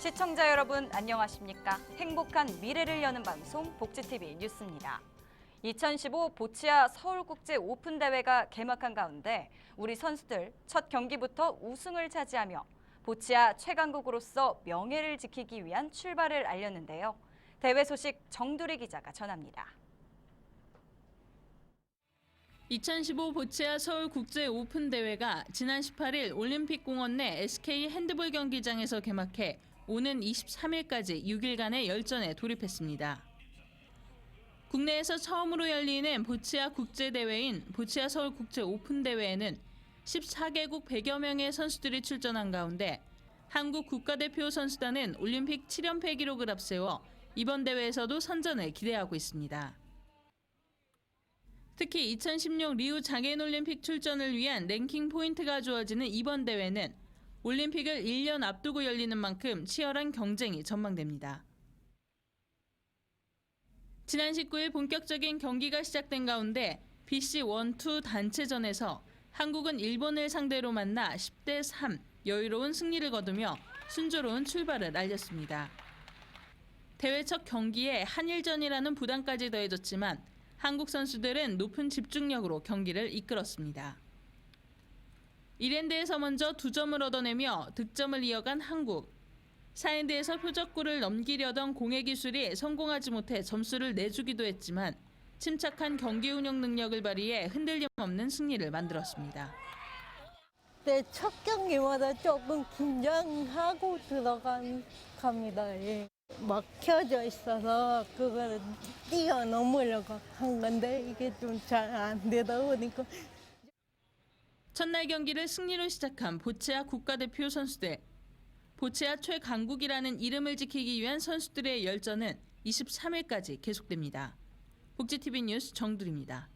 시청자 여러분 안녕하십니까? 행복한 미래를 여는 방송 복지TV 뉴스입니다. 2015 보치아 서울국제 오픈대회가 개막한 가운데 우리 선수들 첫 경기부터 우승을 차지하며 보치아 최강국으로서 명예를 지키기 위한 출발을 알렸는데요. 대회 소식 정두리 기자가 전합니다. 2015 보치아 서울국제 오픈대회가 지난 18일 올림픽공원 내 SK 핸드볼 경기장에서 개막해 오는 23일까지 6일간의 열전에 돌입했습니다. 국내에서 처음으로 열리는 보치아 국제대회인 보치아 서울국제 오픈대회에는 14개국 100여 명의 선수들이 출전한 가운데 한국 국가대표 선수단은 올림픽 7연패 기록을 앞세워 이번 대회에서도 선전을 기대하고 있습니다. 특히 2016 리우 장애인올림픽 출전을 위한 랭킹 포인트가 주어지는 이번 대회는 올림픽을 1년 앞두고 열리는 만큼 치열한 경쟁이 전망됩니다. 지난 19일 본격적인 경기가 시작된 가운데 BC1-2 단체전에서 한국은 일본을 상대로 만나 10대 3 여유로운 승리를 거두며 순조로운 출발을 알렸습니다. 대회 첫 경기에 한일전이라는 부담까지 더해졌지만 한국 선수들은 높은 집중력으로 경기를 이끌었습니다. 1엔드에서 먼저 2점을 얻어내며 득점을 이어간 한국. 4엔드에서 표적구를 넘기려던 공의 기술이 성공하지 못해 점수를 내주기도 했지만 침착한 경기 운영 능력을 발휘해 흔들림 없는 승리를 만들었습니다. 네, 첫 경기마다 조금 긴장하고 들어갑니다. 예. 막혀져 있어서 그거를 뛰어넘으려고 한 건데 이게 좀 잘 안 되다 보니까. 첫날 경기를 승리로 시작한 보치아 국가대표 선수들. 보치아 최강국이라는 이름을 지키기 위한 선수들의 열전은 23일까지 계속됩니다. 복지TV 뉴스 정두리입니다.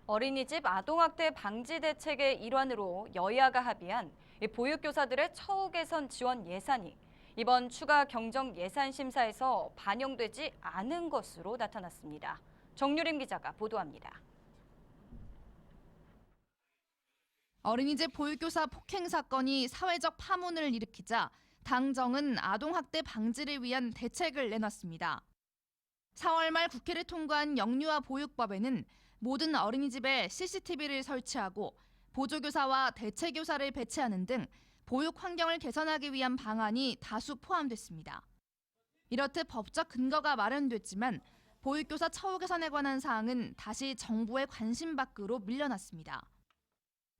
어린이집 아동학대 방지 대책의 일환으로 여야가 합의한 보육교사들의 처우 개선 지원 예산이 이번 추가 경정 예산 심사에서 반영되지 않은 것으로 나타났습니다. 정유림 기자가 보도합니다. 어린이집 보육교사 폭행 사건이 사회적 파문을 일으키자 당정은 아동학대 방지를 위한 대책을 내놨습니다. 4월 말 국회를 통과한 영유아 보육법에는 모든 어린이집에 CCTV를 설치하고 보조교사와 대체교사를 배치하는 등 보육 환경을 개선하기 위한 방안이 다수 포함됐습니다. 이렇듯 법적 근거가 마련됐지만 보육교사 처우 개선에 관한 사항은 다시 정부의 관심 밖으로 밀려났습니다.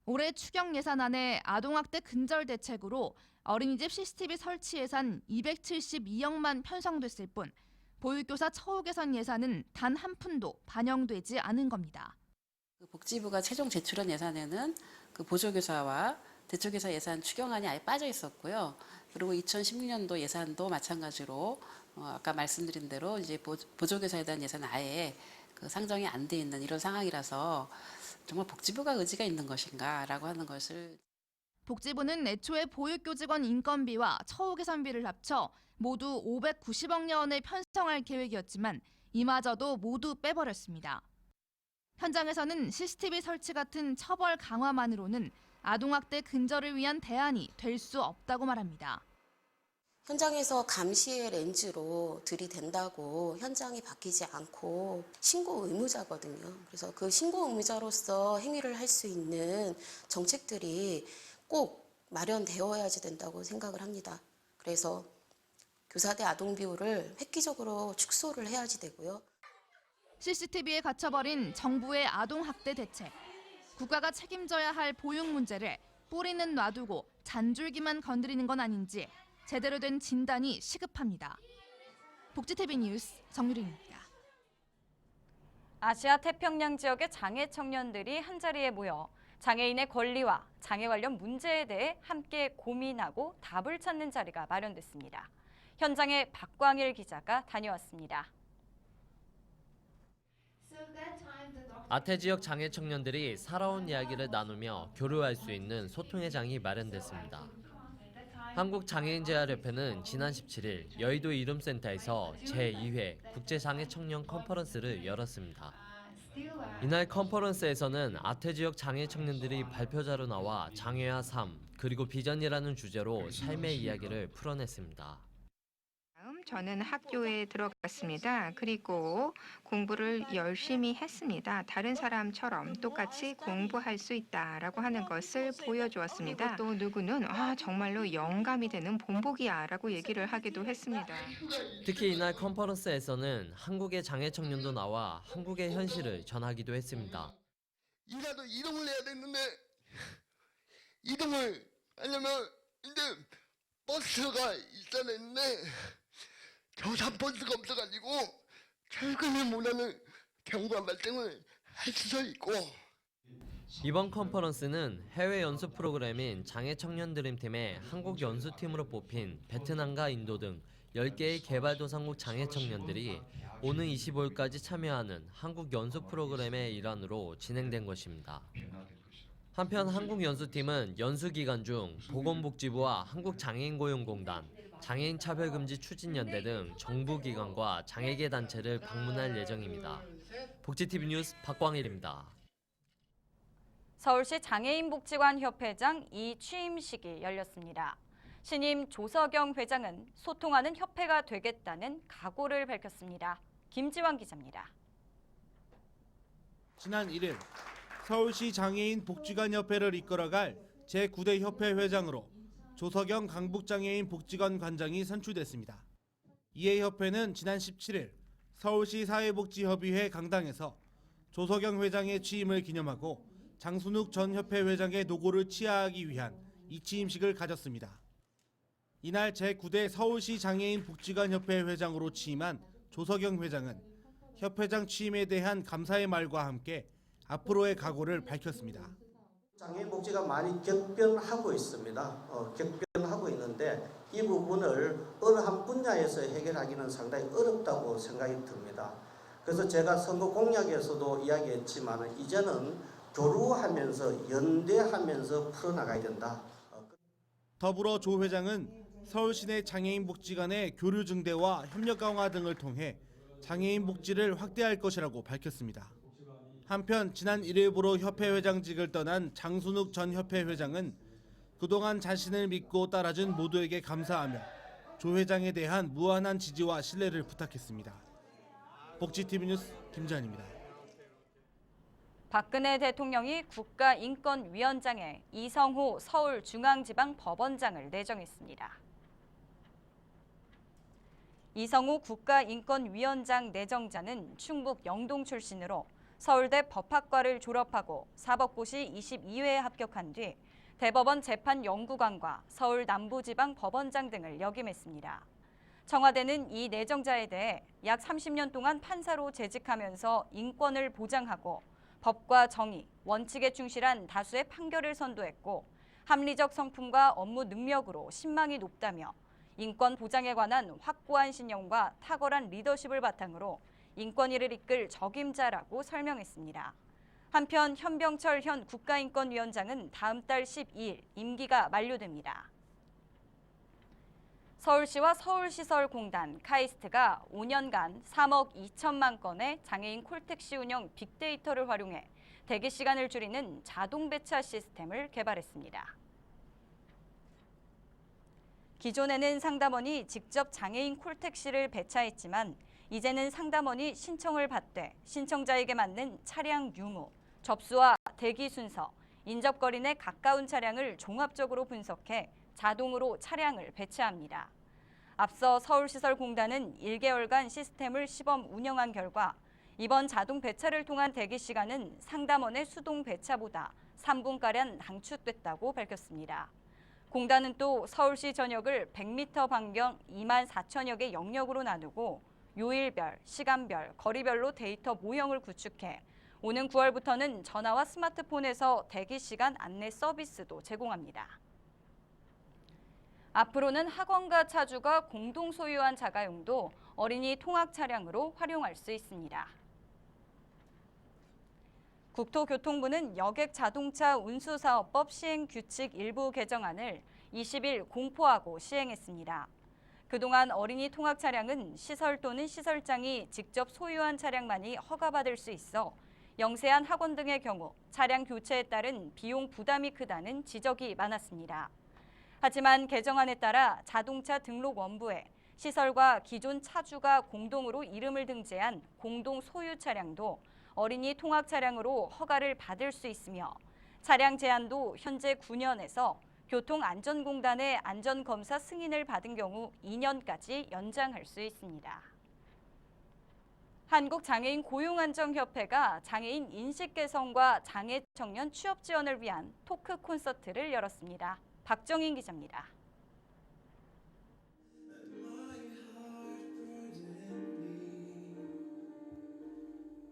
올해 추경 예산안에 아동학대 근절 대책으로 어린이집 CCTV 설치 예산 272억만 편성됐을 뿐 보육교사 처우 개선 예산은 단 한 푼도 반영되지 않은 겁니다. 복지부가 최종 제출한 예산에는 그 보조교사와 대초교사 예산 추경안이 아예 빠져 있었고요. 그리고 2016년도 예산도 마찬가지로 아까 말씀드린 대로 이제 보조교사에 대한 예산은 아예 그 상정이 안 돼 있는 이런 상황이라서 정말 복지부가 의지가 있는 것인가라고 하는 것을. 복지부는 애초에 보육교직원 인건비와 처우 개선비를 합쳐 모두 590억여 원을 편성할 계획이었지만 이마저도 모두 빼버렸습니다. 현장에서는 CCTV 설치 같은 처벌 강화만으로는 아동학대 근절을 위한 대안이 될 수 없다고 말합니다. 현장에서 감시의 렌즈로 들이댄다고 현장이 바뀌지 않고 신고 의무자거든요. 그래서 그 신고 의무자로서 행위를 할 수 있는 정책들이 꼭 마련되어야지 된다고 생각을 합니다. 그래서 교사대 아동 비율을 획기적으로 축소를 해야지 되고요. CCTV에 갇혀버린 정부의 아동학대 대책. 국가가 책임져야 할 보육 문제를 뿌리는 놔두고 잔줄기만 건드리는 건 아닌지 제대로 된 진단이 시급합니다. 복지TV 뉴스 정유림입니다. 아시아 태평양 지역의 장애 청년들이 한자리에 모여 장애인의 권리와 장애 관련 문제에 대해 함께 고민하고 답을 찾는 자리가 마련됐습니다. 현장에 박광일 기자가 다녀왔습니다. 아태 지역 장애 청년들이 살아온 이야기를 나누며 교류할 수 있는 소통의 장이 마련됐습니다. 한국장애인재활협회는 지난 17일 여의도 이룸센터에서 제2회 국제장애 청년 컨퍼런스를 열었습니다. 이날 컨퍼런스에서는 아태 지역 장애 청년들이 발표자로 나와 장애와 삶, 그리고 비전이라는 주제로 삶의 이야기를 풀어냈습니다. 저는 학교에 들어갔습니다. 그리고 공부를 열심히 했습니다. 다른 사람처럼 똑같이 공부할 수 있다라고 하는 것을 보여주었습니다. 또 누구는 정말로 영감이 되는 본보기야라고 얘기를 하기도 했습니다. 특히 이날 컨퍼런스에서는 한국의 장애 청년도 나와 한국의 현실을 전하기도 했습니다. 이라도 이동을 해야 되는데 이동을 하려면 이제 버스가 있어야 되는데 저산 버스가 없어가지고 출근을 못하는 경우가 발생을 할 수도 있고. 이번 컨퍼런스는 해외 연수 프로그램인 장애 청년 드림팀의 한국 연수팀으로 뽑힌 베트남과 인도 등 10개의 개발도상국 장애 청년들이 오는 25일까지 참여하는 한국 연수 프로그램의 일환으로 진행된 것입니다. 한편 한국 연수팀은 연수 기간 중 보건복지부와 한국장애인고용공단, 장애인 차별금지 추진연대 등 정부 기관과 장애계 단체를 방문할 예정입니다. 복지TV 뉴스 박광일입니다. 서울시 장애인복지관 협회장 취임식이 열렸습니다. 신임 조석영 회장은 소통하는 협회가 되겠다는 각오를 밝혔습니다. 김지환 기자입니다. 지난 1일 서울시 장애인 복지관 협회를 이끌어갈 제9대 협회 회장으로 조석영 강북장애인 복지관 관장이 선출됐습니다. 이에 협회는 지난 17일 서울시 사회복지협의회 강당에서 조석영 회장의 취임을 기념하고 장순욱 전 협회 회장의 노고를 치하하기 위한 이취임식을 가졌습니다. 이날 제9대 서울시 장애인 복지관 협회 회장으로 취임한 조석영 회장은 협회장 취임에 대한 감사의 말과 함께 앞으로의 각오를 밝혔습니다. 장애인 복지가 많이 격변하고 있습니다. 격변하고 있는데 이 부분을 어느 한 분야에서 해결하기는 상당히 어렵다고 생각이 듭니다. 그래서 제가 선거 공약에서도 이야기했지만 이제는 교류하면서 연대하면서 풀어나가야 된다. 더불어 조 회장은 서울시 내 장애인 복지관의 교류 증대와 협력 강화 등을 통해 장애인 복지를 확대할 것이라고 밝혔습니다. 한편 지난 1일부로 협회 회장직을 떠난 장순욱 전 협회 회장은 그동안 자신을 믿고 따라준 모두에게 감사하며 조 회장에 대한 무한한 지지와 신뢰를 부탁했습니다. 복지TV 뉴스 김지환입니다. 박근혜 대통령이 국가인권위원장에 이성호 서울중앙지방법원장을 내정했습니다. 이성호 국가인권위원장 내정자는 충북 영동 출신으로 서울대 법학과를 졸업하고 사법고시 22회에 합격한 뒤 대법원 재판연구관과 서울 남부지방법원장 등을 역임했습니다. 청와대는 이 내정자에 대해 약 30년 동안 판사로 재직하면서 인권을 보장하고 법과 정의, 원칙에 충실한 다수의 판결을 선도했고 합리적 성품과 업무 능력으로 신망이 높다며 인권 보장에 관한 확고한 신념과 탁월한 리더십을 바탕으로 인권위를 이끌 적임자라고 설명했습니다. 한편 현병철 현 국가인권위원장은 다음 달 12일 임기가 만료됩니다. 서울시와 서울시설공단, 카이스트가 5년간 3억 2천만 건의 장애인 콜택시 운영 빅데이터를 활용해 대기 시간을 줄이는 자동 배차 시스템을 개발했습니다. 기존에는 상담원이 직접 장애인 콜택시를 배차했지만 이제는 상담원이 신청을 받되 신청자에게 맞는 차량 유무, 접수와 대기 순서, 인접거리 내 가까운 차량을 종합적으로 분석해 자동으로 차량을 배치합니다. 앞서 서울시설공단은 1개월간 시스템을 시범 운영한 결과 이번 자동 배차를 통한 대기 시간은 상담원의 수동 배차보다 3분가량 단축됐다고 밝혔습니다. 공단은 또 서울시 전역을 100m 반경 2만 4천여 개 영역으로 나누고 요일별, 시간별, 거리별로 데이터 모형을 구축해 오는 9월부터는 전화와 스마트폰에서 대기 시간 안내 서비스도 제공합니다. 앞으로는 학원과 차주가 공동 소유한 자가용도 어린이 통학 차량으로 활용할 수 있습니다. 국토교통부는 여객 자동차 운수사업법 시행규칙 일부 개정안을 20일 공포하고 시행했습니다. 그동안 어린이 통학 차량은 시설 또는 시설장이 직접 소유한 차량만이 허가받을 수 있어 영세한 학원 등의 경우 차량 교체에 따른 비용 부담이 크다는 지적이 많았습니다. 하지만 개정안에 따라 자동차 등록 원부에 시설과 기존 차주가 공동으로 이름을 등재한 공동 소유 차량도 어린이 통학 차량으로 허가를 받을 수 있으며 차량 제한도 현재 9년에서 교통안전공단의 안전검사 승인을 받은 경우 2년까지 연장할 수 있습니다. 한국장애인 고용안정협회가 장애인 인식 개선과 장애 청년 취업 지원을 위한 토크 콘서트를 열었습니다. 박정인 기자입니다.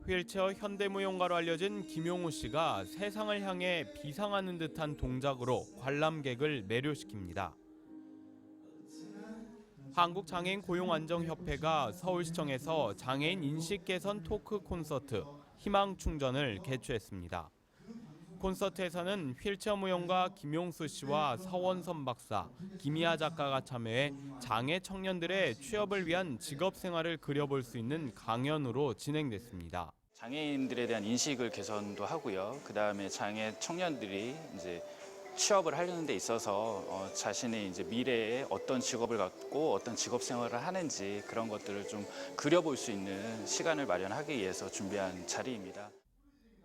휠체어 현대무용가로 알려진 김용우 씨가 세상을 향해 비상하는 듯한 동작으로 관람객을 매료시킵니다. 한국장애인 고용안정협회가 서울시청에서 장애인 인식 개선 토크 콘서트 희망충전을 개최했습니다. 콘서트에서는 휠체어 무용가 김용수 씨와 서원선 박사, 김희아 작가가 참여해 장애 청년들의 취업을 위한 직업 생활을 그려볼 수 있는 강연으로 진행됐습니다. 장애인들에 대한 인식을 개선도 하고요. 그다음에 장애 청년들이 이제 취업을 하려는 데 있어서 자신의 이제 미래에 어떤 직업을 갖고 어떤 직업 생활을 하는지 그런 것들을 좀 그려볼 수 있는 시간을 마련하기 위해서 준비한 자리입니다.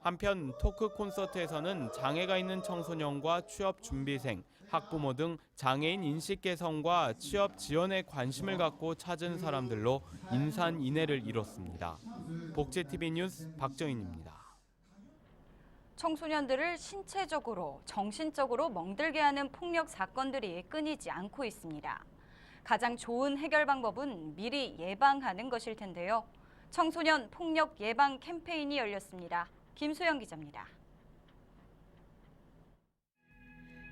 한편 토크 콘서트에서는 장애가 있는 청소년과 취업 준비생, 학부모 등 장애인 인식 개선과 취업 지원에 관심을 갖고 찾은 사람들로 인산인해를 이뤘습니다. 복지TV 뉴스 박정인입니다. 청소년들을 신체적으로, 정신적으로 멍들게 하는 폭력 사건들이 끊이지 않고 있습니다. 가장 좋은 해결 방법은 미리 예방하는 것일 텐데요. 청소년 폭력 예방 캠페인이 열렸습니다. 김소영 기자입니다.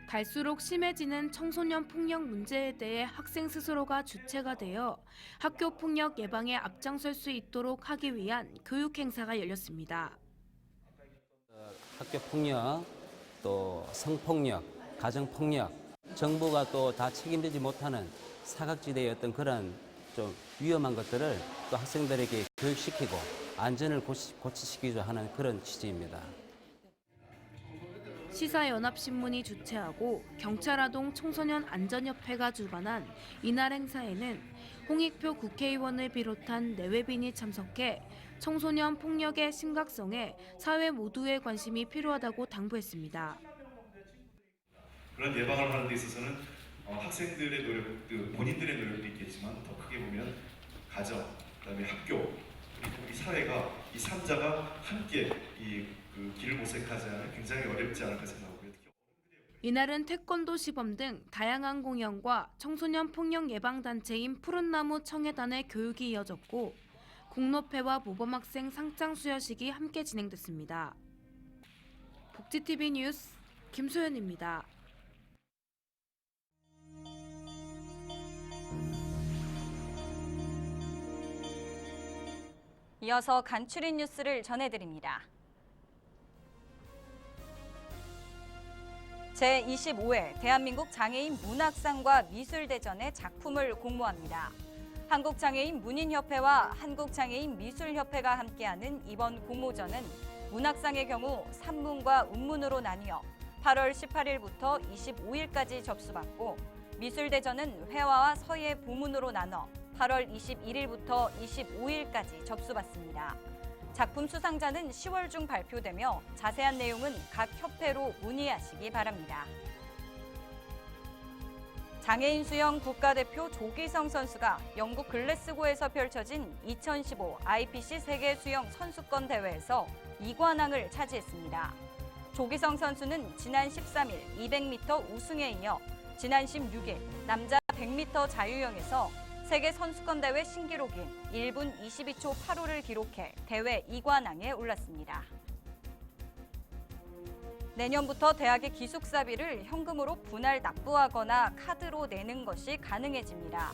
갈수록 심해지는 청소년 폭력 문제에 대해 학생 스스로가 주체가 되어 학교 폭력 예방에 앞장설 수 있도록 하기 위한 교육 행사가 열렸습니다. 학교 폭력, 또 성폭력, 가정폭력, 정부가 또 다 책임지지 못하는 사각지대의 어떤 그런 좀 위험한 것들을 또 학생들에게 교육시키고 안전을 고취시키자 하는 그런 취지입니다. 시사연합신문이 주최하고 경찰아동 청소년 안전협회가 주관한 이날 행사에는 홍익표 국회의원을 비롯한 내외빈이 참석해 청소년 폭력의 심각성에 사회 모두의 관심이 필요하다고 당부했습니다. 그런 예방을 하는 데 있어서는 학생들의 노력, 본인들의 노력도 있겠지만 더 크게 보면 가정, 그다음에 학교, 그리고 우리 사회가 이 3자가 함께 그 길을 모색하지 않으면 굉장히 어렵지 않을까 생각하고요. 이날은 태권도 시범 등 다양한 공연과 청소년 폭력 예방 단체인 푸른나무 청해단의 교육이 이어졌고 공로패와 모범학생 상장 수여식이 함께 진행됐습니다. 복지TV 뉴스 김소연입니다. 이어서 간추린 뉴스를 전해드립니다. 제25회 대한민국 장애인 문학상과 미술대전의 작품을 공모합니다. 한국장애인 문인협회와 한국장애인 미술협회가 함께하는 이번 공모전은 문학상의 경우 산문과 운문으로 나뉘어 8월 18일부터 25일까지 접수받고 미술대전은 회화와 서예 부문으로 나눠 8월 21일부터 25일까지 접수받습니다. 작품 수상자는 10월 중 발표되며 자세한 내용은 각 협회로 문의하시기 바랍니다. 장애인 수영 국가대표 조기성 선수가 영국 글래스고에서 펼쳐진 2015 IPC 세계 수영 선수권 대회에서 2관왕을 차지했습니다. 조기성 선수는 지난 13일 200m 우승에 이어 지난 16일 남자 100m 자유형에서 세계 선수권 대회 신기록인 1분 22초 85를 기록해 대회 2관왕에 올랐습니다. 내년부터 대학의 기숙사비를 현금으로 분할 납부하거나 카드로 내는 것이 가능해집니다.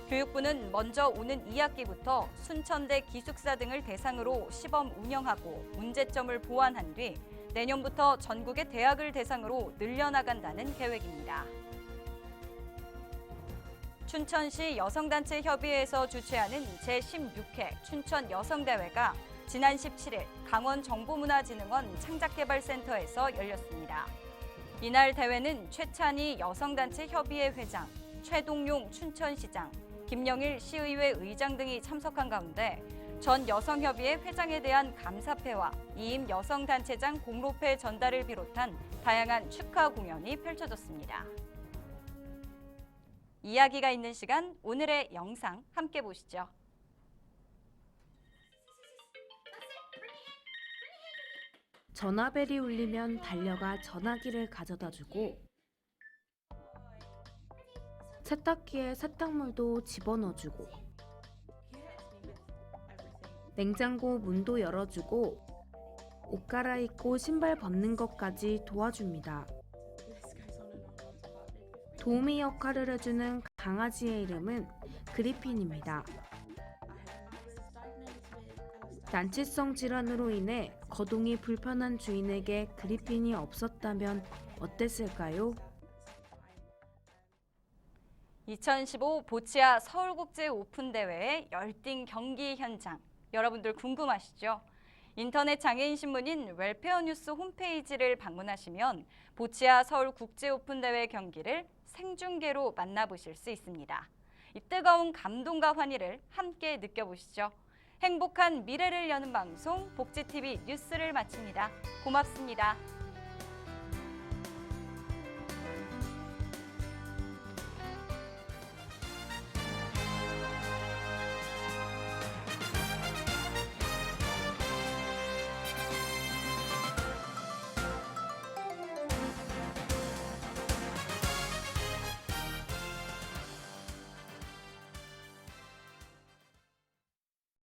교육부는 먼저 오는 2학기부터 순천대 기숙사 등을 대상으로 시범 운영하고 문제점을 보완한 뒤 내년부터 전국의 대학을 대상으로 늘려나간다는 계획입니다. 춘천시 여성단체 협의회에서 주최하는 제16회 춘천 여성대회가 지난 17일 강원정보문화진흥원 창작개발센터에서 열렸습니다. 이날 대회는 최찬희 여성단체 협의회 회장, 최동용 춘천시장, 김영일 시의회 의장 등이 참석한 가운데 전 여성협의회 회장에 대한 감사패와 이임 여성단체장 공로패 전달을 비롯한 다양한 축하 공연이 펼쳐졌습니다. 이야기가 있는 시간, 오늘의 영상 함께 보시죠. 전화벨이 울리면 달려가 전화기를 가져다주고 세탁기에 세탁물도 집어넣어주고 냉장고 문도 열어주고 옷 갈아입고 신발 벗는 것까지 도와줍니다. 도우미 역할을 해주는 강아지의 이름은 그리핀입니다. 난치성 질환으로 인해 거동이 불편한 주인에게 그리핀이 없었다면 어땠을까요? 2015 보치아 서울국제 오픈대회의 열띤 경기 현장, 여러분들 궁금하시죠? 인터넷 장애인 신문인 웰페어 뉴스 홈페이지를 방문하시면 보치아 서울국제 오픈대회 경기를 생중계로 만나보실 수 있습니다. 이 뜨거운 감동과 환희를 함께 느껴보시죠. 행복한 미래를 여는 방송 복지TV 뉴스를 마칩니다. 고맙습니다.